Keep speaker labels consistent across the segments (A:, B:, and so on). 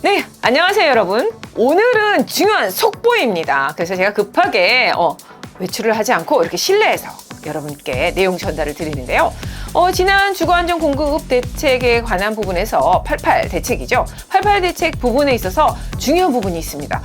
A: 네, 안녕하세요 여러분. 오늘은 중요한 속보입니다. 그래서 제가 급하게 외출을 하지 않고 이렇게 실내에서 여러분께 내용 전달을 드리는데요. 지난 주거안정 공급 대책에 관한 부분에서 88 대책이죠. 88 대책 부분에 있어서 중요한 부분이 있습니다.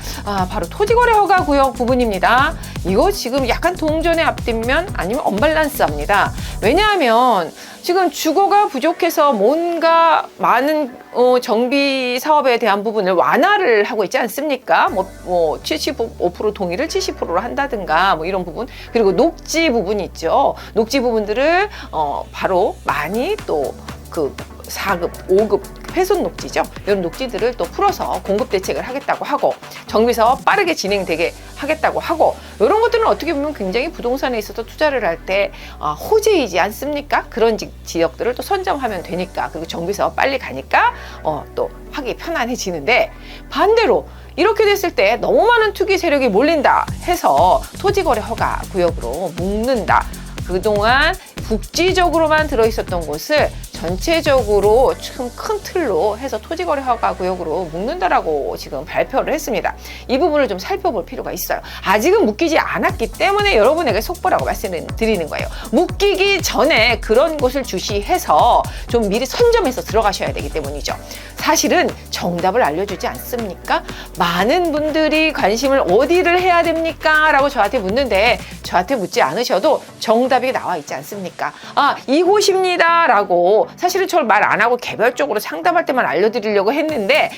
A: 바로 토지거래 허가 구역 부분입니다. 이거 지금 약간 동전의 앞뒷면 아니면 언밸런스합니다. 왜냐하면 지금 주거가 부족해서 뭔가 많은 정비 사업에 대한 부분을 완화를 하고 있지 않습니까? 75% 동의를 70%로 한다든가 뭐 이런 부분, 그리고 녹지 부분이 있죠. 녹지 부분들을 바로 많이 또 그 4급, 5급 훼손 녹지죠. 이런 녹지들을 또 풀어서 공급 대책을 하겠다고 하고 정비사업 빠르게 진행되게 하겠다고 하고, 이런 것들은 어떻게 보면 굉장히 부동산에 있어서 투자를 할 때 호재이지 않습니까? 그런 지역들을 또 선점하면 되니까, 그리고 정비사업 빨리 가니까 또 하기 편안해지는데, 반대로 이렇게 됐을 때 너무 많은 투기 세력이 몰린다 해서 토지거래 허가 구역으로 묶는다. 그동안 국지적으로만 들어있었던 곳을 전체적으로 좀 큰 틀로 해서 토지거래 허가 구역으로 묶는다라고 지금 발표를 했습니다. 이 부분을 좀 살펴볼 필요가 있어요. 아직은 묶이지 않았기 때문에 여러분에게 속보라고 말씀을 드리는 거예요. 묶이기 전에 그런 곳을 주시해서 좀 미리 선점해서 들어가셔야 되기 때문이죠. 사실은 정답을 알려주지 않습니까? 많은 분들이 관심을 어디를 해야 됩니까? 라고 저한테 묻는데, 저한테 묻지 않으셔도 정답이 나와 있지 않습니까? 이곳입니다 라고 사실은 저를 말 안 하고 개별적으로 상담할 때만 알려드리려고 했는데,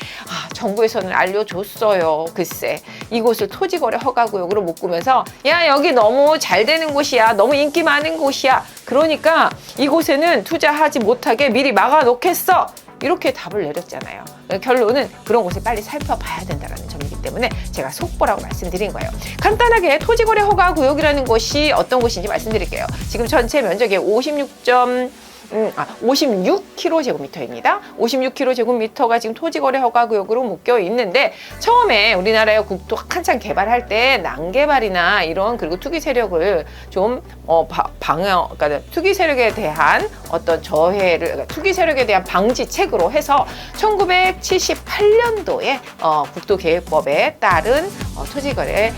A: 정부에서는 알려줬어요. 글쎄, 이곳을 토지거래 허가구역으로 묶으면서 야, 여기 너무 잘 되는 곳이야, 너무 인기 많은 곳이야, 그러니까 이곳에는 투자하지 못하게 미리 막아놓겠어, 이렇게 답을 내렸잖아요. 결론은 그런 곳을 빨리 살펴봐야 된다는 점이기 때문에 제가 속보라고 말씀드린 거예요. 간단하게 토지거래 허가 구역이라는 곳이 어떤 곳인지 말씀드릴게요. 지금 전체 면적의 56km제곱미터입니다. 56km제곱미터가 지금 토지거래 허가구역으로 묶여 있는데, 처음에 우리나라의 국토 한창 개발할 때 난개발이나 이런, 그리고 투기 세력을 좀 그러니까 투기 세력에 대한 어떤 저해를, 그러니까 투기 세력에 대한 방지책으로 해서 1978년도에 국토계획법에 따른 토지거래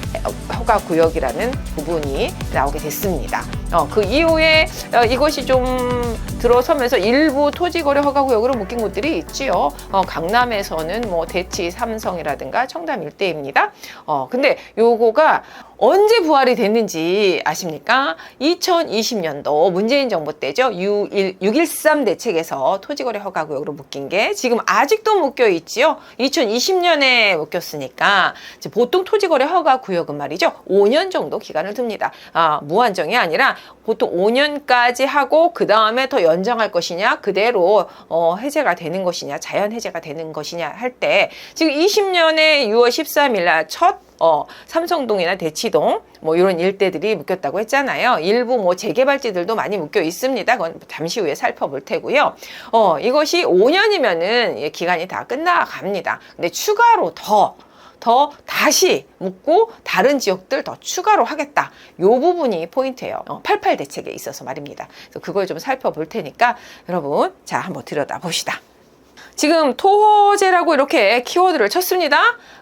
A: 허가구역이라는 부분이 나오게 됐습니다. 그 이후에 이것이 좀 들어서면서 일부 토지거래 허가구역으로 묶인 곳들이 있지요. 강남에서는 뭐 대치, 삼성이라든가 청담 일대입니다. 근데 요거가 언제 부활이 됐는지 아십니까? 2020년도 문재인 정부 때죠. 6.13 대책에서 토지거래 허가구역으로 묶인 게 지금 아직도 묶여 있지요. 2020년에 묶였으니까 보통 토지거래 허가구역은 말이죠, 5년 정도 기간을 둡니다. 무한정이 아니라 보통 5년까지 하고 그 다음에 더 연장할 것이냐, 그대로 해제가 되는 것이냐, 자연 해제가 되는 것이냐 할 때, 지금 20년에 6월 13일 날 첫 삼성동이나 대치동 뭐 이런 일대들이 묶였다고 했잖아요. 일부 뭐 재개발지들도 많이 묶여 있습니다. 그건 잠시 후에 살펴볼 테고요. 이것이 5년이면은 기간이 다 끝나갑니다. 근데 추가로 더 다시 묶고 다른 지역들 더 추가로 하겠다. 요 부분이 포인트예요. 88 대책에 있어서 말입니다. 그래서 그걸 좀 살펴볼 테니까 여러분, 자, 한번 들여다봅시다. 지금 토호제라고 이렇게 키워드를 쳤습니다.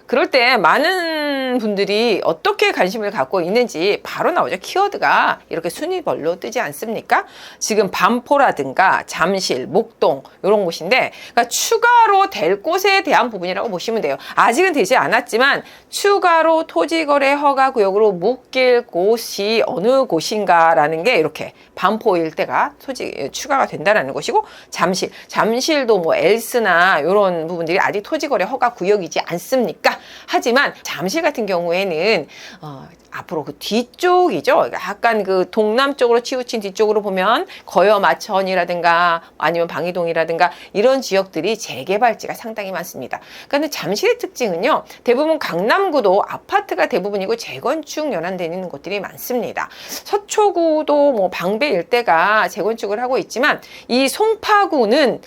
A: 그럴 때 많은 분들이 어떻게 관심을 갖고 있는지 바로 나오죠. 키워드가 이렇게 순위별로 뜨지 않습니까? 지금 반포라든가 잠실, 목동 이런 곳인데, 그러니까 추가로 될 곳에 대한 부분이라고 보시면 돼요. 아직은 되지 않았지만 추가로 토지거래 허가구역으로 묶일 곳이 어느 곳인가라는 게 이렇게 반포 일대가 추가가 된다는 것이고, 잠실도 뭐 엘스나 이런 부분들이 아직 토지거래 허가구역이지 않습니까? 하지만 잠실 같은 경우에는 앞으로 그 뒤쪽이죠. 약간 그 동남쪽으로 치우친 뒤쪽으로 보면 거여마천이라든가 아니면 방이동이라든가 이런 지역들이 재개발지가 상당히 많습니다. 그런데 잠실의 특징은요, 대부분 강남구도 아파트가 대부분이고 재건축 연한되는 곳들이 많습니다. 서초구도 뭐 방배 일대가 재건축을 하고 있지만, 이 송파구는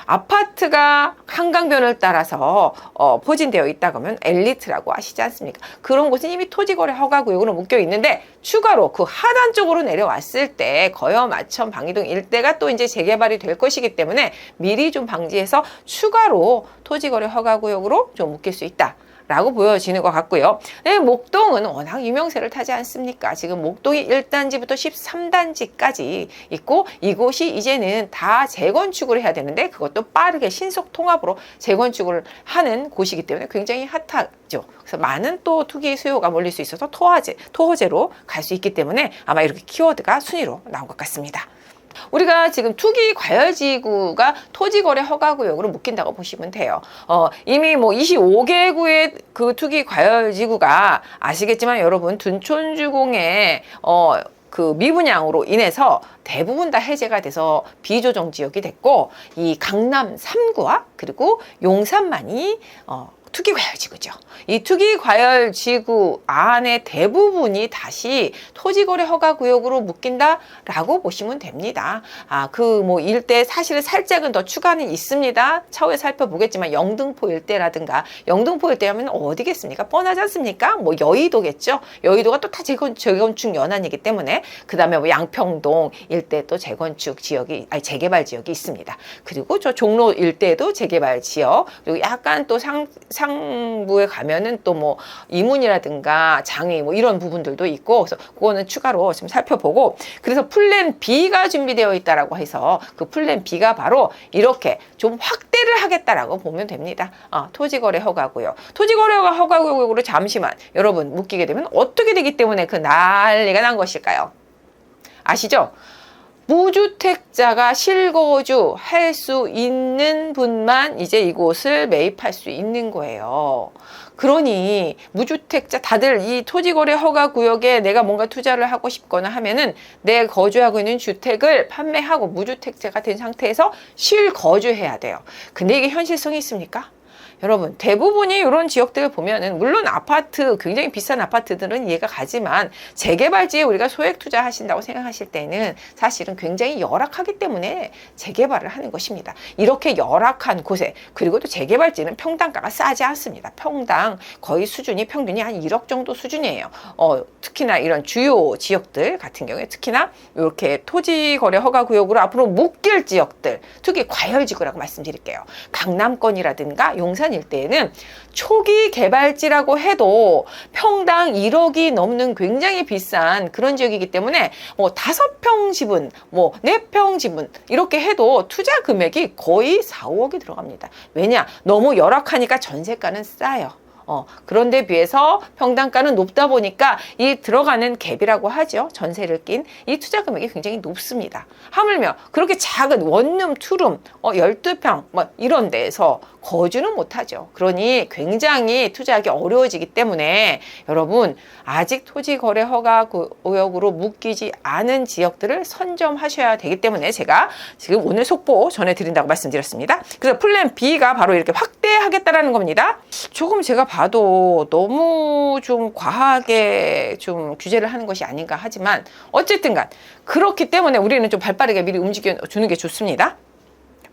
A: 아파트가 한강변을 따라서 포진되어 있다거나 뭐라고 하면 엘리트라고 아시지 않습니까? 그런 곳은 이미 토지거래 허가구역으로 묶여 있는데 추가로 그 하단 쪽으로 내려왔을 때 거여, 마천, 방이동 일대가 또 이제 재개발이 될 것이기 때문에 미리 좀 방지해서 추가로 토지거래 허가구역으로 좀 묶일 수 있다. 라고 보여지는 것 같고요. 네, 목동은 워낙 유명세를 타지 않습니까? 지금 목동이 1단지부터 13단지까지 있고 이곳이 이제는 다 재건축을 해야 되는데 그것도 빠르게 신속 통합으로 재건축을 하는 곳이기 때문에 굉장히 핫하죠. 그래서 많은 또 투기 수요가 몰릴 수 있어서 토호제로 갈 수 있기 때문에 아마 이렇게 키워드가 순위로 나온 것 같습니다. 우리가 지금 투기 과열지구가 토지거래 허가구역으로 묶인다고 보시면 돼요. 이미 뭐 25개구의 그 투기 과열지구가 아시겠지만 여러분 둔촌주공의 그 미분양으로 인해서 대부분 다 해제가 돼서 비조정 지역이 됐고 이 강남 3구와 그리고 용산만이 투기과열지구죠. 이 투기과열지구 안에 대부분이 다시 토지거래 허가구역으로 묶인다라고 보시면 됩니다. 그 뭐 일대 사실은 살짝은 더 추가는 있습니다. 차후에 살펴보겠지만 영등포 일대라든가 영등포 일대 하면 어디겠습니까? 뻔하지 않습니까? 뭐 여의도겠죠. 여의도가 또 다 재건축 연안이기 때문에 그 다음에 뭐 양평동 일대 또 재건축 지역이 재개발 지역이 있습니다. 그리고 저 종로 일대도 재개발 지역 그리고 약간 또 상부에 가면은 또 뭐 이문이라든가 장위 뭐 이런 부분들도 있고 그래서 그거는 추가로 지금 살펴보고 그래서 플랜 B가 준비되어 있다라고 해서 그 플랜 B가 바로 이렇게 좀 확대를 하겠다라고 보면 됩니다. 토지거래 허가구역. 토지거래 허가구역으로 잠시만 여러분 묶이게 되면 어떻게 되기 때문에 그 난리가 난 것일까요? 아시죠? 무주택자가 실거주할 수 있는 분만 이제 이곳을 매입할 수 있는 거예요. 그러니 무주택자 다들 이 토지거래 허가구역에 내가 뭔가 투자를 하고 싶거나 하면은 내 거주하고 있는 주택을 판매하고 무주택자가 된 상태에서 실거주해야 돼요. 근데 이게 현실성이 있습니까? 여러분 대부분이 이런 지역들을 보면은 물론 아파트 굉장히 비싼 아파트들은 이해가 가지만 재개발지에 우리가 소액 투자하신다고 생각하실 때는 사실은 굉장히 열악하기 때문에 재개발을 하는 것입니다. 이렇게 열악한 곳에 그리고 또 재개발지는 평당가가 싸지 않습니다. 평당 거의 수준이 평균이 한 1억 정도 수준이에요. 특히나 이런 주요 지역들 같은 경우에 특히나 이렇게 토지거래 허가구역으로 앞으로 묶일 지역들 특히 과열지구라고 말씀드릴게요. 강남권이라든가 용산 일대에는 초기 개발지라고 해도 평당 1억이 넘는 굉장히 비싼 그런 지역이기 때문에 뭐 5평 지분, 뭐 4평 지분 이렇게 해도 투자 금액이 거의 4, 5억이 들어갑니다. 왜냐? 너무 열악하니까 전세가는 싸요. 그런데 비해서 평당가는 높다 보니까 이 들어가는 갭이라고 하죠. 전세를 낀 이 투자 금액이 굉장히 높습니다. 하물며 그렇게 작은 원룸, 투룸, 12평 뭐 이런 데에서 거주는 못하죠. 그러니 굉장히 투자하기 어려워지기 때문에 여러분 아직 토지거래 허가구역으로 묶이지 않은 지역들을 선점하셔야 되기 때문에 제가 지금 오늘 속보 전해드린다고 말씀드렸습니다. 그래서 플랜 B가 바로 이렇게 확대하겠다라는 겁니다. 조금 제가 봐도 너무 좀 과하게 좀 규제를 하는 것이 아닌가 하지만 어쨌든 간 그렇기 때문에 우리는 좀 발빠르게 미리 움직여 주는 게 좋습니다.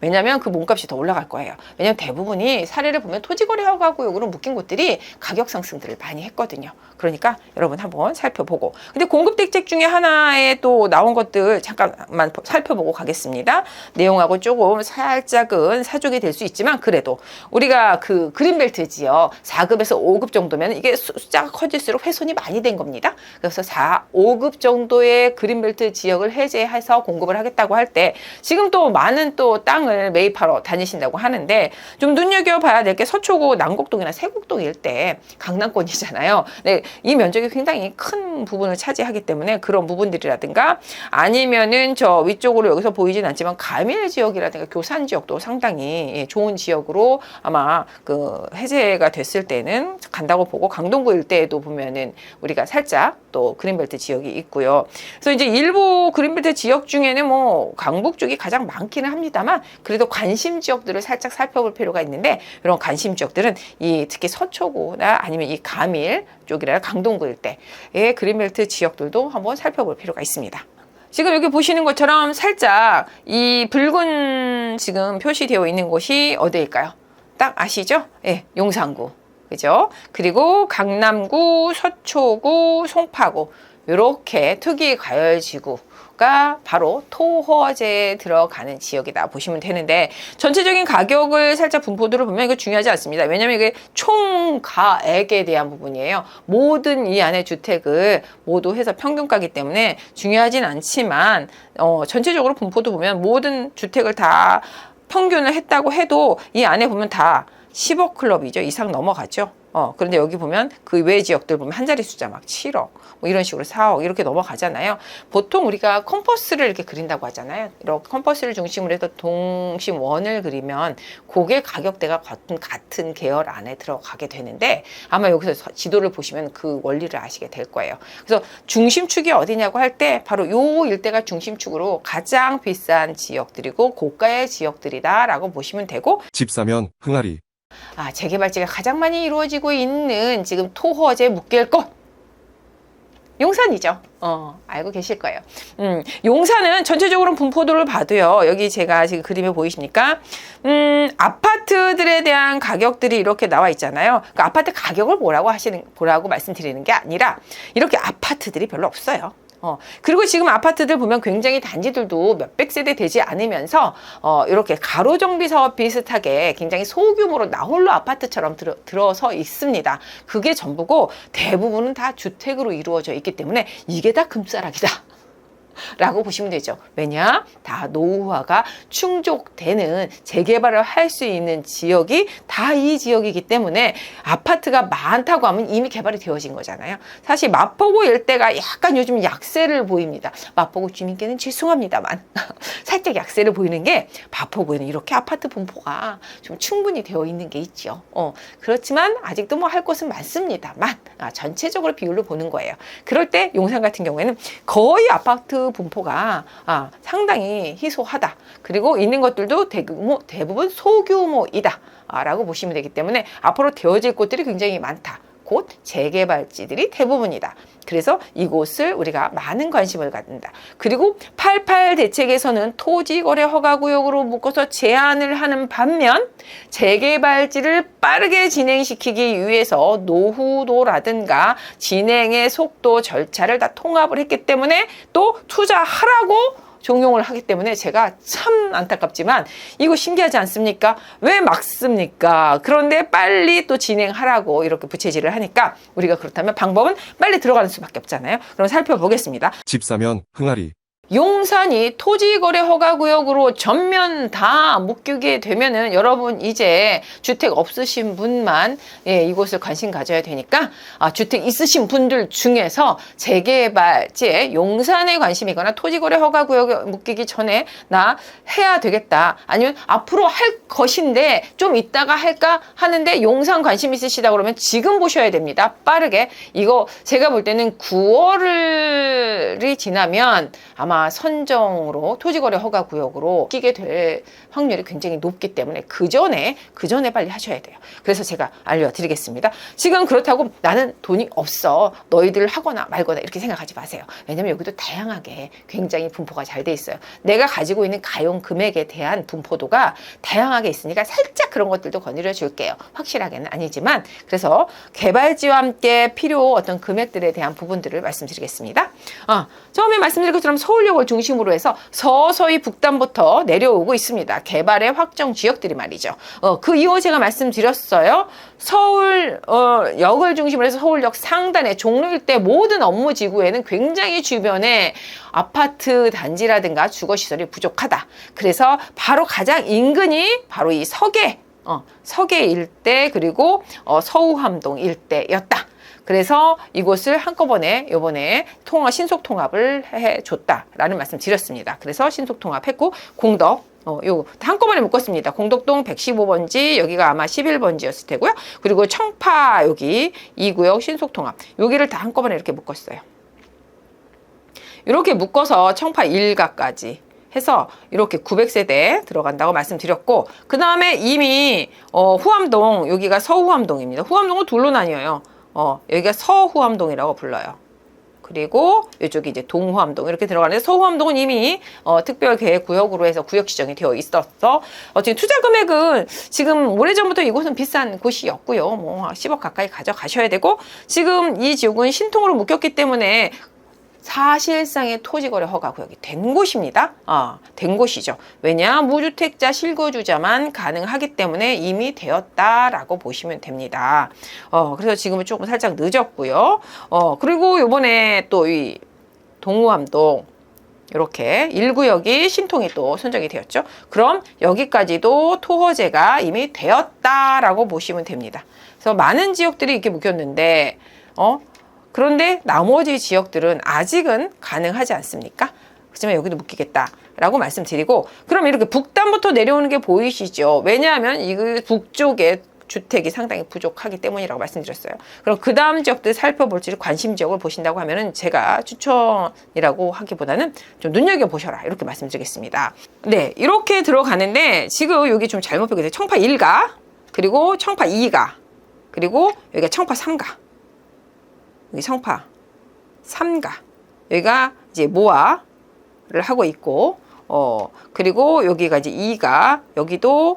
A: 왜냐하면 그 몸값이 더 올라갈 거예요. 왜냐하면 대부분이 사례를 보면 토지거래 허가구역으로 묶인 곳들이 가격 상승들을 많이 했거든요. 그러니까 여러분 한번 살펴보고 근데 공급대책 중에 하나에 또 나온 것들 잠깐만 살펴보고 가겠습니다. 내용하고 조금 살짝은 사족이 될 수 있지만 그래도 우리가 그 그린벨트 지역 4급에서 5급 정도면 이게 숫자가 커질수록 훼손이 많이 된 겁니다. 그래서 4, 5급 정도의 그린벨트 지역을 해제해서 공급을 하겠다고 할 때 지금 또 많은 또 땅을 매입하러 다니신다고 하는데 좀 눈여겨봐야 될 게 서초구 남곡동이나 세곡동 일대 강남권이잖아요. 네, 이 면적이 굉장히 큰 부분을 차지하기 때문에 그런 부분들이라든가 아니면은 저 위쪽으로 여기서 보이진 않지만 가밀 지역이라든가 교산 지역도 상당히 좋은 지역으로 아마 그 해제가 됐을 때는 간다고 보고 강동구 일대에도 보면은 우리가 살짝 또 그린벨트 지역이 있고요. 그래서 이제 일부 그린벨트 지역 중에는 뭐 강북 쪽이 가장 많기는 합니다만 그래도 관심 지역들을 살짝 살펴볼 필요가 있는데 이런 관심 지역들은 이 특히 서초구나 아니면 이 가밀 쪽이라 강동구 일대의 그린벨트 지역들도 한번 살펴볼 필요가 있습니다. 지금 여기 보시는 것처럼 살짝 이 붉은 지금 표시되어 있는 곳이 어디일까요? 딱 아시죠? 예, 용산구. 그죠? 그리고 강남구, 서초구, 송파구 이렇게 특이 과열지구가 바로 토허제에 들어가는 지역이다 보시면 되는데, 전체적인 가격을 살짝 분포도를 보면 이거 중요하지 않습니다. 왜냐하면 이게 총가액에 대한 부분이에요. 모든 이 안에 주택을 모두 해서 평균가기 때문에 중요하진 않지만 전체적으로 분포도 보면 모든 주택을 다 평균을 했다고 해도 이 안에 보면 다 10억 클럽이죠. 이상 넘어가죠. 그런데 여기 보면 그 외 지역들 보면 한 자리 숫자 막 7억, 뭐 이런 식으로 4억 이렇게 넘어가잖아요. 보통 우리가 컴퍼스를 이렇게 그린다고 하잖아요. 이렇게 컴퍼스를 중심으로 해서 동심원을 그리면 그게 가격대가 같은 계열 안에 들어가게 되는데, 아마 여기서 지도를 보시면 그 원리를 아시게 될 거예요. 그래서 중심축이 어디냐고 할 때 바로 요 일대가 중심축으로 가장 비싼 지역들이고 고가의 지역들이다라고 보시면 되고,
B: 집 사면 흥하리.
A: 재개발지가 가장 많이 이루어지고 있는 지금 토허제 묶일 곳 용산이죠. 알고 계실 거예요. 용산은 전체적으로 분포도를 봐도요. 여기 제가 지금 그림에 보이십니까? 아파트들에 대한 가격들이 이렇게 나와 있잖아요. 그러니까 아파트 가격을 보라고 말씀드리는 게 아니라 이렇게 아파트들이 별로 없어요. 그리고 지금 아파트들 보면 굉장히 단지들도 몇백 세대 되지 않으면서 이렇게 가로정비 사업 비슷하게 굉장히 소규모로 나홀로 아파트처럼 들어서 있습니다. 그게 전부고 대부분은 다 주택으로 이루어져 있기 때문에 이게 다 금싸락이다 라고 보시면 되죠. 왜냐? 다 노후화가 충족되는 재개발을 할 수 있는 지역이 다 이 지역이기 때문에 아파트가 많다고 하면 이미 개발이 되어진 거잖아요. 사실 마포구 일대가 약간 요즘 약세를 보입니다. 마포구 주민께는 죄송합니다만 살짝 약세를 보이는 게, 마포구에는 이렇게 아파트 분포가 좀 충분히 되어 있는 게 있죠. 그렇지만 아직도 뭐 할 곳은 많습니다만 전체적으로 비율로 보는 거예요. 그럴 때 용산 같은 경우에는 거의 아파트 분포가 상당히 희소하다. 그리고 있는 것들도 대부분 소규모이다 라고 보시면 되기 때문에 앞으로 되어질 곳들이 굉장히 많다. 곧 재개발지들이 대부분이다. 그래서 이곳을 우리가 많은 관심을 갖는다. 그리고 88 대책에서는 토지거래 허가구역으로 묶어서 제한을 하는 반면 재개발지를 빠르게 진행시키기 위해서 노후도라든가 진행의 속도 절차를 다 통합을 했기 때문에 또 투자하라고 종용을 하기 때문에 제가 참 안타깝지만 이거 신기하지 않습니까? 왜 막습니까? 그런데 빨리 또 진행하라고 이렇게 부채질을 하니까 우리가 그렇다면 방법은 빨리 들어가는 수밖에 없잖아요. 그럼 살펴보겠습니다.
B: 집 사면 흥하리.
A: 용산이 토지거래 허가구역으로 전면 다 묶이게 되면은 여러분 이제 주택 없으신 분만 이곳을 관심 가져야 되니까 주택 있으신 분들 중에서 재개발지에 용산에 관심이거나 토지거래 허가구역에 묶이기 전에 나 해야 되겠다, 아니면 앞으로 할 것인데 좀 이따가 할까 하는데 용산 관심 있으시다 그러면 지금 보셔야 됩니다. 빠르게. 이거 제가 볼 때는 9월이 지나면 아마 선정으로 토지거래 허가구역으로 끼게 될 확률이 굉장히 높기 때문에 그 전에 빨리 하셔야 돼요. 그래서 제가 알려드리겠습니다. 지금 그렇다고 나는 돈이 없어, 너희들 하거나 말거나 이렇게 생각하지 마세요. 왜냐면 여기도 다양하게 굉장히 분포가 잘 돼 있어요. 내가 가지고 있는 가용 금액에 대한 분포도가 다양하게 있으니까 살짝 그런 것들도 거느려 줄게요. 확실하게는 아니지만. 그래서 개발지와 함께 필요 어떤 금액들에 대한 부분들을 말씀드리겠습니다. 처음에 말씀드린 것처럼 서울역을 중심으로 해서 서서히 북단부터 내려오고 있습니다. 개발의 확정 지역들이 말이죠. 그 이후 제가 말씀드렸어요. 서울역을 중심으로 해서 서울역 상단에 종로 일대 모든 업무 지구에는 굉장히 주변에 아파트 단지라든가 주거시설이 부족하다. 그래서 바로 가장 인근이 바로 이 서계 일대 그리고 서우함동 일대였다. 그래서 이곳을 한꺼번에 이번에 신속 통합을 해줬다라는 말씀 드렸습니다. 그래서 신속 통합했고 공덕 요 한꺼번에 묶었습니다. 공덕동 115번지, 여기가 아마 11번지였을 테고요. 그리고 청파 여기 2구역 신속 통합, 여기를 다 한꺼번에 이렇게 묶었어요. 이렇게 묶어서 청파 1가까지 해서 이렇게 900세대 들어간다고 말씀드렸고, 그 다음에 이미 후암동, 여기가 서후암동입니다. 후암동은 둘로 나뉘어요. 여기가 서후암동이라고 불러요. 그리고 이쪽이 이제 동호암동 이렇게 들어가는데 서호암동은 이미 특별계획구역으로 해서 구역 지정이 되어 있었어. 지금 투자 금액은 지금 오래전부터 이곳은 비싼 곳이었고요. 뭐 10억 가까이 가져가셔야 되고 지금 이 지역은 신통으로 묶였기 때문에 사실상의 토지거래 허가구역이 된 곳입니다. 된 곳이죠. 왜냐? 무주택자 실거주자만 가능하기 때문에 이미 되었다라고 보시면 됩니다. 그래서 지금은 조금 살짝 늦었고요. 그리고 요번에 또 이 동우암동 이렇게 1구역이 신통이 또 선정이 되었죠. 그럼 여기까지도 토허제가 이미 되었다라고 보시면 됩니다. 그래서 많은 지역들이 이렇게 묶였는데 그런데 나머지 지역들은 아직은 가능하지 않습니까? 그렇지만 여기도 묶이겠다라고 말씀드리고 그럼 이렇게 북단부터 내려오는 게 보이시죠? 왜냐하면 이 북쪽에 주택이 상당히 부족하기 때문이라고 말씀드렸어요. 그럼 그 다음 지역들 살펴볼지 관심 지역을 보신다고 하면은 제가 추천이라고 하기보다는 좀 눈여겨보셔라 이렇게 말씀드리겠습니다. 네, 이렇게 들어가는데 지금 여기 좀 잘못 보게 돼요. 청파 1가 그리고 청파 2가 그리고 여기가 청파 3가 여기 청파 3가 여기가 이제 모아를 하고 있고 그리고 여기가 이제 2가 여기도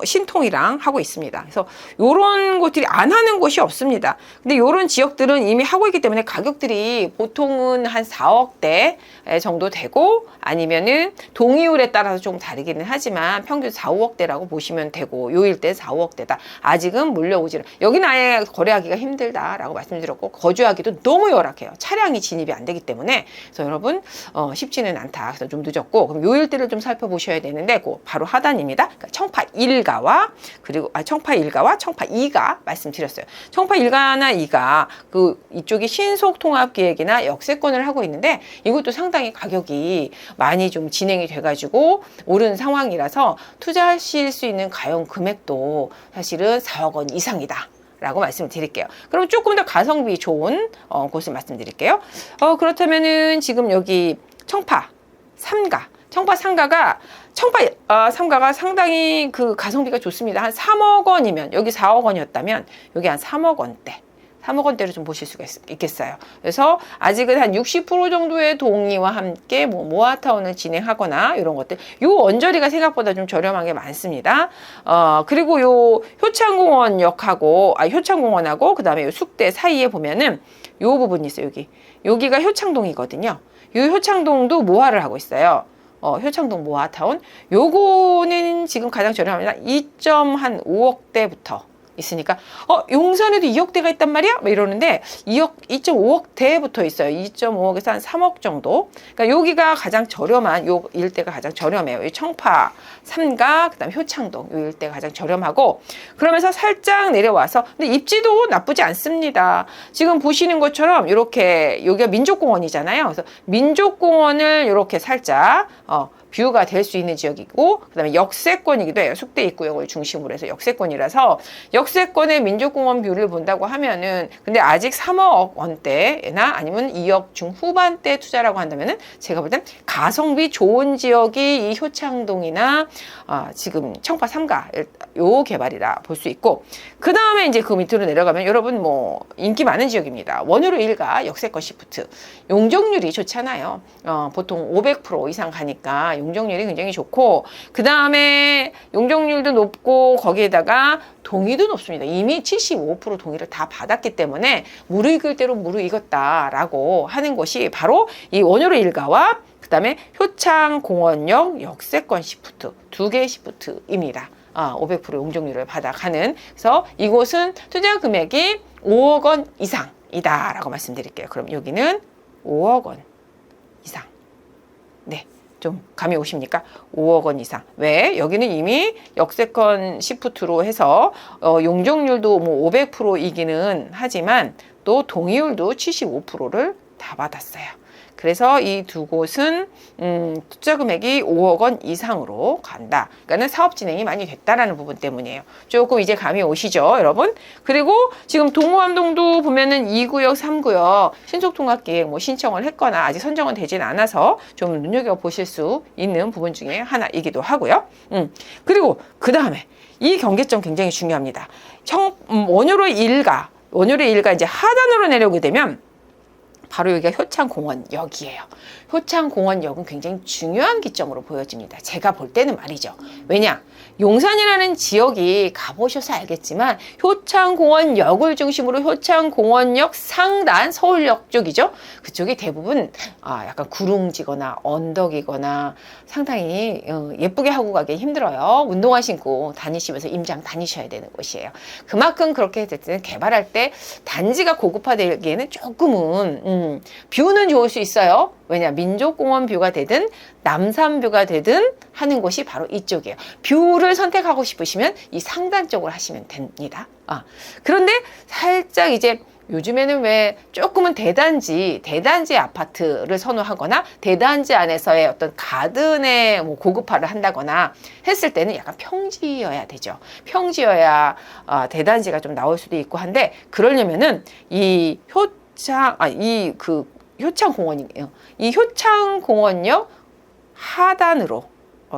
A: 신통이랑 하고 있습니다. 그래서 요런 곳들이 안 하는 곳이 없습니다. 근데 요런 지역들은 이미 하고 있기 때문에 가격들이 보통은 한 4억대 정도 되고 아니면은 동의율에 따라서 좀 다르기는 하지만 평균 4, 5억대라고 보시면 되고 요 일대 4, 5억대다. 아직은 물려오지를 여기는 아예 거래하기가 힘들다라고 말씀드렸고 거주하기도 너무 열악해요. 차량이 진입이 안 되기 때문에 그래서 여러분 쉽지는 않다. 그래서 좀 늦었고 그럼 요 일대를 좀 살펴보셔야 되는데 바로 하단입니다. 그러니까 청파 1가와 그리고 청파 1가와 청파 2가 말씀드렸어요. 청파 1가나 2가 이쪽이 신속통합기획이나 역세권을 하고 있는데 이것도 상당히 가격이 많이 좀 진행이 돼가지고 오른 상황이라서 투자하실 수 있는 가용 금액도 사실은 4억 원 이상이다. 라고 말씀을 드릴게요. 그럼 조금 더 가성비 좋은 곳을 말씀드릴게요. 그렇다면은 지금 여기 청파 3가 청파 3가가 청파 3가가 상당히 그 가성비가 좋습니다. 한 3억 원이면 여기 4억 원이었다면 여기 한 3억 원대 3억 원대로 좀 보실 수가 있겠어요. 그래서 아직은 한 60% 정도의 동의와 함께 모아타운을 진행하거나 이런 것들 요 언저리가 생각보다 좀 저렴한 게 많습니다. 그리고 요 효창공원역하고 효창공원하고 그다음에 요 숙대 사이에 보면은 요 부분이 있어요. 여기가 효창동이거든요. 요 효창동도 모아를 하고 있어요. 효창동 모아타운 요거는 지금 가장 저렴합니다. 2.5억대부터 있으니까 용산에도 2억대가 있단 말이야? 뭐 이러는데 2.5억대부터 있어요. 2.5억에서 한 3억 정도. 그러니까 여기가 가장 저렴한 요 일대가 가장 저렴해요. 이 청파 3가 그다음 효창동 요 일대가 가장 저렴하고 그러면서 살짝 내려와서 근데 입지도 나쁘지 않습니다. 지금 보시는 것처럼 이렇게 여기가 민족공원이잖아요. 그래서 민족공원을 이렇게 살짝 뷰가 될 수 있는 지역이고 그다음에 역세권이기도 해요. 숙대 입구역을 중심으로 해서 역세권이라서 역세권의 민족공원 뷰를 본다고 하면은 근데 아직 3억 원대나 아니면 2억 중후반대 투자라고 한다면은 제가 볼 땐 가성비 좋은 지역이 이 효창동이나 지금 청파 3가 요 개발이라 볼 수 있고 그 다음에 이제 그 밑으로 내려가면 여러분 인기 많은 지역입니다. 원효로 1가 역세권 시프트 용적률이 좋잖아요. 보통 500% 이상 가니까 용적률이 굉장히 좋고 그 다음에 용적률도 높고 거기에다가 동의도 높습니다. 이미 75% 동의를 다 받았기 때문에 무르익을 대로 무르익었다라고 하는 것이 바로 이 원효로 일가와 그 다음에 효창공원역 역세권 시프트 두 개의 시프트입니다. 500% 용적률을 받아가는 그래서 이곳은 투자 금액이 5억 원 이상이다 라고 말씀드릴게요. 그럼 여기는 5억 원 이상. 네. 좀 감이 오십니까? 5억 원 이상. 왜? 여기는 이미 역세권 시프트로 해서 용적률도 500%이기는 하지만 또 동의율도 75%를 다 받았어요. 그래서 이 두 곳은 투자 금액이 5억 원 이상으로 간다. 그러니까는 사업 진행이 많이 됐다라는 부분 때문이에요. 조금 이제 감이 오시죠, 여러분? 그리고 지금 동호암동도 보면은 2구역, 3구역 신속통합계획 신청을 했거나 아직 선정은 되진 않아서 좀 눈여겨 보실 수 있는 부분 중에 하나이기도 하고요. 그리고 그 다음에 이 경계점 굉장히 중요합니다. 원효로 1가 이제 하단으로 내려오게 되면 바로 여기가 효창공원역이에요. 효창공원역은 굉장히 중요한 기점으로 보여집니다. 제가 볼 때는 말이죠. 왜냐? 용산이라는 지역이 가보셔서 알겠지만 효창공원역을 중심으로 효창공원역 상단 서울역 쪽이죠. 그쪽이 대부분 약간 구릉지거나 언덕이거나 상당히 예쁘게 하고 가기 힘들어요. 운동화 신고 다니시면서 임장 다니셔야 되는 곳이에요. 그만큼 그렇게 됐든 개발할 때 단지가 고급화되기에는 조금은 뷰는 좋을 수 있어요. 왜냐? 민족공원 뷰가 되든 남산뷰가 되든 하는 곳이 바로 이쪽이에요. 뷰를 선택하고 싶으시면 이 상단 쪽으로 하시면 됩니다. 그런데 살짝 이제 요즘에는 왜 조금은 대단지 아파트를 선호하거나 대단지 안에서의 어떤 가든의 뭐 고급화를 한다거나 했을 때는 약간 평지여야 되죠. 평지여야 대단지가 좀 나올 수도 있고 한데, 그러려면은 이 효창공원이에요. 이 효창공원역 하단으로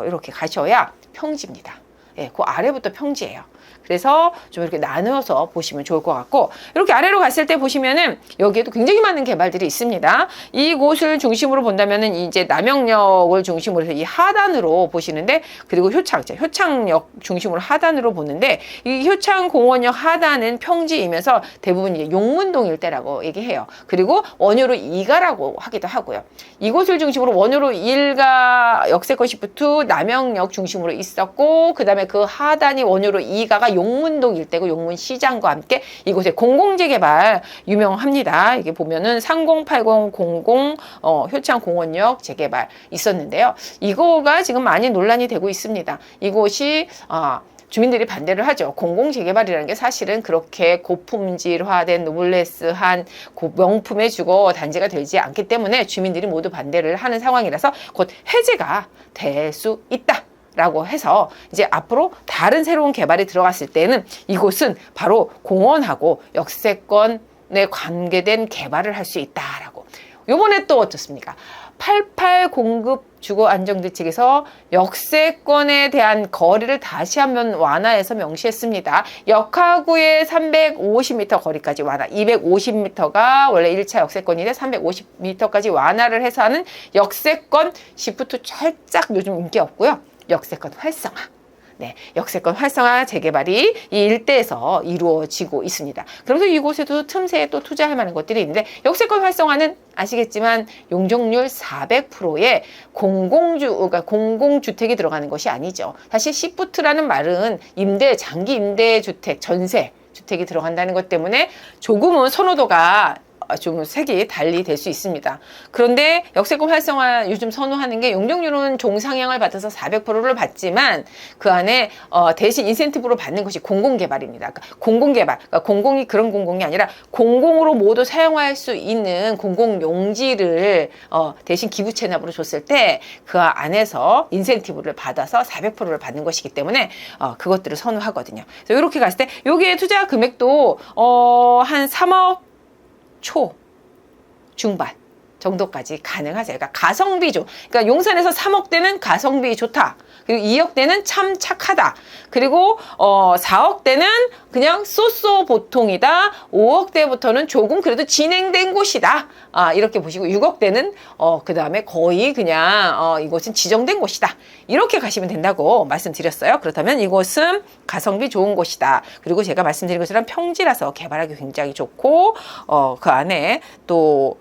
A: 이렇게 가셔야 평지입니다. 예, 그 아래부터 평지예요. 그래서 좀 이렇게 나누어서 보시면 좋을 것 같고, 이렇게 아래로 갔을 때 보시면은 여기에도 굉장히 많은 개발들이 있습니다. 이곳을 중심으로 본다면은 이제 남영역을 중심으로 해서 이 하단으로 보시는데, 그리고 효창역 중심으로 하단으로 보는데, 이 효창공원역 하단은 평지이면서 대부분 이제 용문동 일대라고 얘기해요. 그리고 원효로 2가라고 하기도 하고요. 이곳을 중심으로 원효로 1가 역세권 시프트 남영역 중심으로 있었고, 그 다음에 그 하단이 원효로 2가가 용문동 일대고 용문시장과 함께 이곳에 공공재개발 유명합니다. 이게 보면은 308000 효창공원역 재개발 있었는데요. 이거가 지금 많이 논란이 되고 있습니다. 이곳이 주민들이 반대를 하죠. 공공재개발이라는 게 사실은 그렇게 고품질화된 노블레스한 명품의 주거 단지가 되지 않기 때문에 주민들이 모두 반대를 하는 상황이라서 곧 해제가 될 수 있다 라고 해서 이제 앞으로 다른 새로운 개발이 들어갔을 때는 이곳은 바로 공원하고 역세권에 관계된 개발을 할 수 있다라고. 요번에 또 어떻습니까? 88 공급 주거 안정대 측에서 역세권에 대한 거리를 다시 한번 완화해서 명시했습니다. 역하구의 350m 거리까지 완화, 250m가 원래 1차 역세권인데 350m까지 완화를 해서 하는 역세권 시프트 살짝 요즘 인기 없고요. 역세권 활성화. 네, 역세권 활성화 재개발이 이 일대에서 이루어지고 있습니다. 그래서 이곳에도 틈새에 또 투자할 만한 것들이 있는데, 역세권 활성화는 아시겠지만 용적률 400%의 그러니까 공공주택이 들어가는 것이 아니죠. 사실 시프트라는 말은 장기 임대 주택, 전세 주택이 들어간다는 것 때문에 조금은 선호도가 좀 색이 달리 될 수 있습니다. 그런데 역세권 활성화 요즘 선호하는 게 용적률은 종상향을 받아서 400%를 받지만 그 안에 대신 인센티브로 받는 것이 공공개발입니다. 그러니까 공공개발, 그러니까 공공이 그런 공공이 아니라 공공으로 모두 사용할 수 있는 공공용지를 대신 기부 체납으로 줬을 때 그 안에서 인센티브를 받아서 400%를 받는 것이기 때문에 그것들을 선호하거든요. 그래서 이렇게 갔을 때 여기에 투자 금액도 한 3억 초 중반 정도까지 가능하죠. 그러니까 가성비죠. 그러니까 용산에서 3억대는 가성비 좋다. 그리고 2억대는 참 착하다. 그리고 4억대는 그냥 쏘쏘 보통이다. 5억대부터는 조금 그래도 진행된 곳이다. 이렇게 보시고 6억대는 그 다음에 거의 그냥 이곳은 지정된 곳이다. 이렇게 가시면 된다고 말씀드렸어요. 그렇다면 이곳은 가성비 좋은 곳이다. 그리고 제가 말씀드린 것처럼 평지라서 개발하기 굉장히 좋고 그 안에 또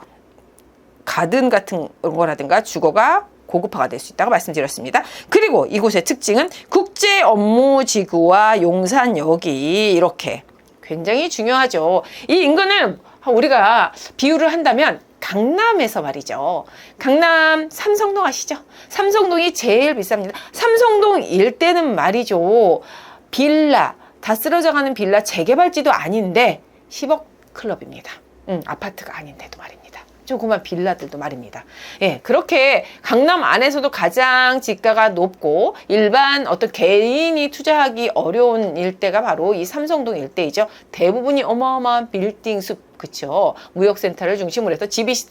A: 가든 같은 거라든가 주거가 고급화가 될 수 있다고 말씀드렸습니다. 그리고 이곳의 특징은 국제 업무 지구와 용산역이 이렇게 굉장히 중요하죠. 이 인근을 우리가 비유를 한다면 강남에서 말이죠. 강남 삼성동 아시죠? 삼성동이 제일 비쌉니다. 삼성동 일대는 말이죠. 빌라, 다 쓰러져가는 빌라 재개발지도 아닌데 10억 클럽입니다. 아파트가 아닌데도 말입니다. 조그만 빌라들도 말입니다. 예, 그렇게 강남 안에서도 가장 지가가 높고 일반 어떤 개인이 투자하기 어려운 일대가 바로 이 삼성동 일대이죠. 대부분이 어마어마한 빌딩 숲, 그쵸? 무역센터를 중심으로 해서 GBC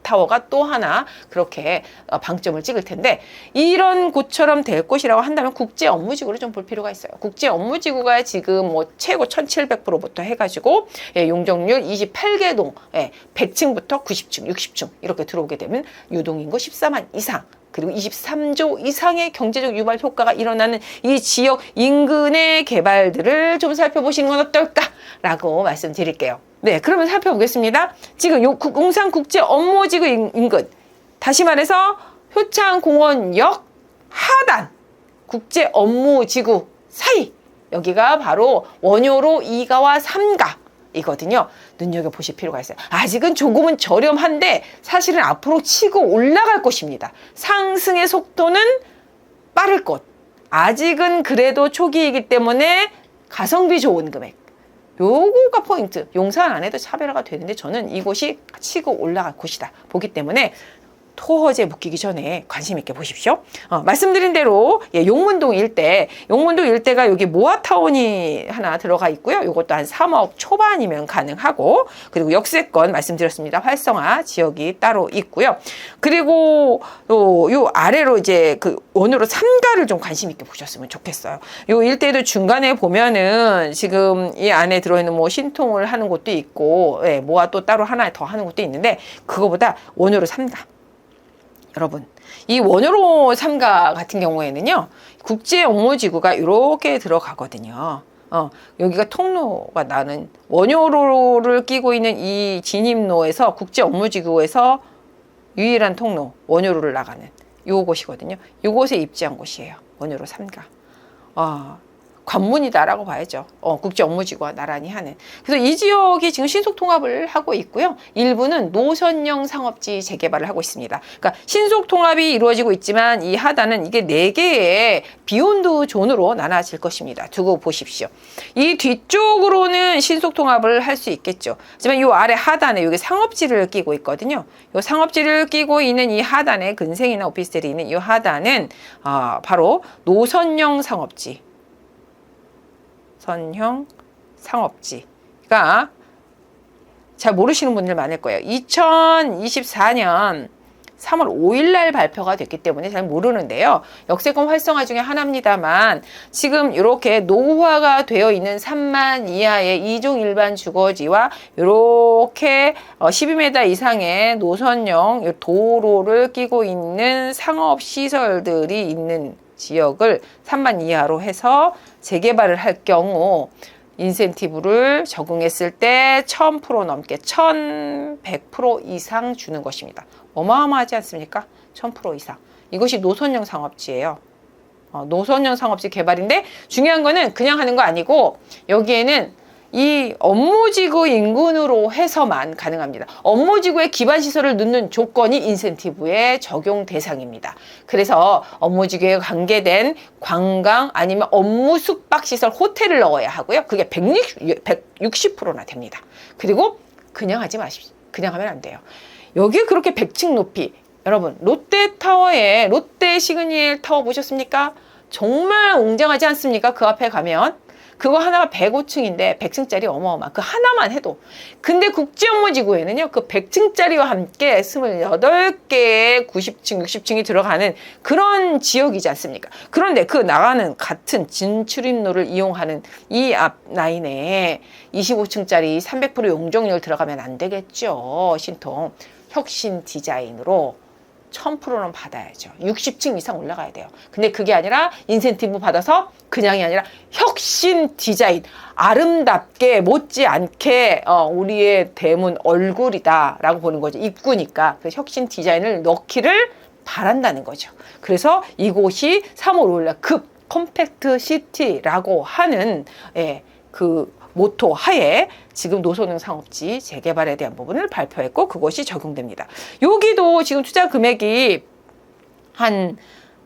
A: 모아타워가 또 하나 그렇게 방점을 찍을 텐데, 이런 곳처럼 될 것이라고 한다면 국제 업무지구를 좀 볼 필요가 있어요. 국제 업무지구가 지금 뭐 최고 1700%부터 해가지고 용적률 28개 동, 100층부터 90층, 60층 이렇게 들어오게 되면 유동인구 14만 이상, 그리고 23조 이상의 경제적 유발 효과가 일어나는 이 지역 인근의 개발들을 좀 살펴보시는 건 어떨까라고 말씀드릴게요. 네, 그러면 살펴보겠습니다. 지금 용산국제 업무지구 인근, 다시 말해서 효창공원역 하단 국제 업무지구 사이, 여기가 바로 원효로 2가와 3가 이거든요. 눈여겨보실 필요가 있어요. 아직은 조금은 저렴한데 사실은 앞으로 치고 올라갈 것입니다. 상승의 속도는 빠를 것. 아직은 그래도 초기이기 때문에 가성비 좋은 금액. 요거가 포인트. 용산 안에도 차별화가 되는데 저는 이곳이 치고 올라갈 곳이다 보기 때문에 토허지에 묶이기 전에 관심 있게 보십시오. 말씀드린 대로 용문동 일대가 여기 모아타운이 하나 들어가 있고요. 이것도 한 3억 초반이면 가능하고, 그리고 역세권 말씀드렸습니다. 활성화 지역이 따로 있고요. 그리고 요 아래로 이제 그 원으로 3가를 좀 관심 있게 보셨으면 좋겠어요. 요 일대도 중간에 보면은 지금 이 안에 들어있는 뭐 신통을 하는 곳도 있고, 모아 또 따로 하나 더 하는 곳도 있는데, 그거보다 원으로 3가. 여러분, 이 원효로 3가 같은 경우에는요, 국제 업무지구가 이렇게 들어가거든요. 여기가 통로가 나는 원효로를 끼고 있는 이 진입로에서 국제 업무지구에서 유일한 통로, 원효로를 나가는 요곳이거든요. 요곳에 입지한 곳이에요. 원효로 3가. 관문이다라고 봐야죠. 국제 업무지구와 나란히 하는. 그래서 이 지역이 지금 신속 통합을 하고 있고요. 일부는 노선형 상업지 재개발을 하고 있습니다. 그러니까 신속 통합이 이루어지고 있지만 이 하단은 이게 4개의 비욘드 존으로 나눠질 것입니다. 두고 보십시오. 이 뒤쪽으로는 신속 통합을 할 수 있겠죠. 하지만 이 아래 하단에 여기 상업지를 끼고 있거든요. 이 상업지를 끼고 있는 이 하단에 근생이나 오피스텔이 있는 이 하단은 바로 노선형 상업지. 선형 상업지가 잘 모르시는 분들 많을 거예요. 2024년 3월 5일 날 발표가 됐기 때문에 잘 모르는데요. 역세권 활성화 중에 하나입니다만 지금 이렇게 노후화가 되어 있는 3만 이하의 2종 일반 주거지와 이렇게 12m 이상의 노선형 도로를 끼고 있는 상업시설들이 있는 지역을 3만 이하로 해서 재개발을 할 경우 인센티브를 적용했을 때 1000% 넘게 1100% 이상 주는 것입니다. 어마어마하지 않습니까? 1000% 이상. 이것이 노선형 상업지예요. 노선형 상업지 개발인데 중요한 거는 그냥 하는 거 아니고 여기에는 이 업무지구 인근으로 해서만 가능합니다. 업무지구에 기반시설을 넣는 조건이 인센티브의 적용 대상입니다. 그래서 업무지구에 관계된 관광 아니면 업무 숙박시설 호텔을 넣어야 하고요. 그게 160%나 됩니다. 그리고 그냥 하지 마십시오. 그냥 하면 안 돼요. 여기에 그렇게 100층 높이, 여러분 롯데타워에 롯데 시그니엘 타워 보셨습니까? 정말 웅장하지 않습니까? 그 앞에 가면 그거 하나가 105층인데 100층짜리 어마어마. 그 하나만 해도. 근데 국제업무지구에는요, 그 100층짜리와 함께 28개의 90층, 60층이 들어가는 그런 지역이지 않습니까? 그런데 그 나가는 같은 진출입로를 이용하는 이 앞 라인에 25층짜리 300% 용적률 들어가면 안 되겠죠. 신통. 혁신 디자인으로 1000%는 받아야죠. 60층 이상 올라가야 돼요. 근데 그게 아니라 인센티브 받아서 그냥이 아니라 혁신 디자인, 아름답게 못지않게 우리의 대문 얼굴이다 라고 보는 거죠. 입구니까. 그래서 혁신 디자인을 넣기를 바란다는 거죠. 그래서 이곳이 3월 5일날 급 컴팩트 시티라고 하는 그 모토 하에 지금 노선형 상업지 재개발에 대한 부분을 발표했고 그것이 적용됩니다. 여기도 지금 투자 금액이 한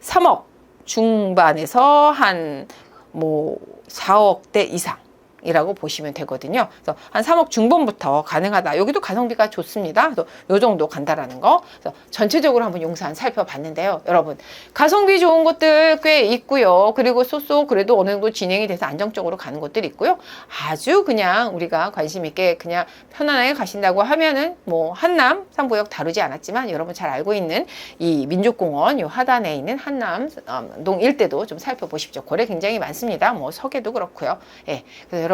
A: 3억 중반에서 한 뭐 4억대 이상 이라고 보시면 되거든요. 그래서 한 3억 중반부터 가능하다. 여기도 가성비가 좋습니다. 그래서 요 정도 간다라는 거. 그래서 전체적으로 한번 용산 살펴봤는데요. 여러분, 가성비 좋은 것들 꽤 있고요. 그리고 쏘쏘 그래도 어느 정도 진행이 돼서 안정적으로 가는 것들이 있고요. 아주 그냥 우리가 관심 있게 그냥 편안하게 가신다고 하면은 뭐 한남 3구역 다루지 않았지만 여러분 잘 알고 있는 이 민족공원 요 하단에 있는 한남동 일대도 좀 살펴보십시오. 거래 굉장히 많습니다. 뭐 서계도 그렇고요. 예. 그래서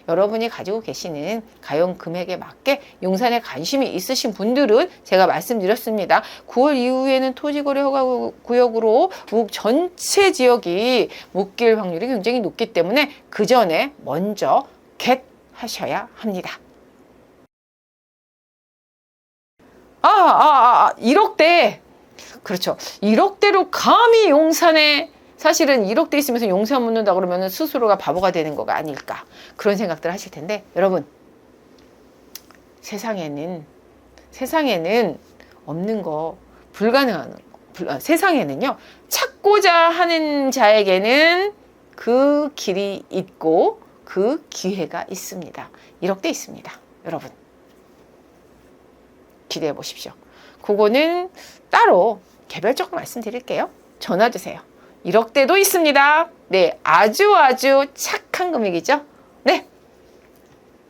A: 여러분이 가지고 계시는 가용 금액에 맞게 용산에 관심이 있으신 분들은 제가 말씀드렸습니다. 9월 이후에는 토지거래 허가 구역으로 전체 지역이 묶일 확률이 굉장히 높기 때문에 그 전에 먼저 겟 하셔야 합니다. 1억대. 그렇죠. 1억대로 감히 용산에 사실은 1억대 있으면서 용산 묻는다 그러면 스스로가 바보가 되는 거가 아닐까 그런 생각들 하실 텐데 여러분 세상에는 없는 거 불가능한 세상에는요 찾고자 하는 자에게는 그 길이 있고 그 기회가 있습니다. 1억대 있습니다. 여러분 기대해 보십시오. 그거는 따로 개별적으로 말씀드릴게요. 전화 주세요. 1억대도 있습니다. 네, 아주 착한 금액이죠. 네,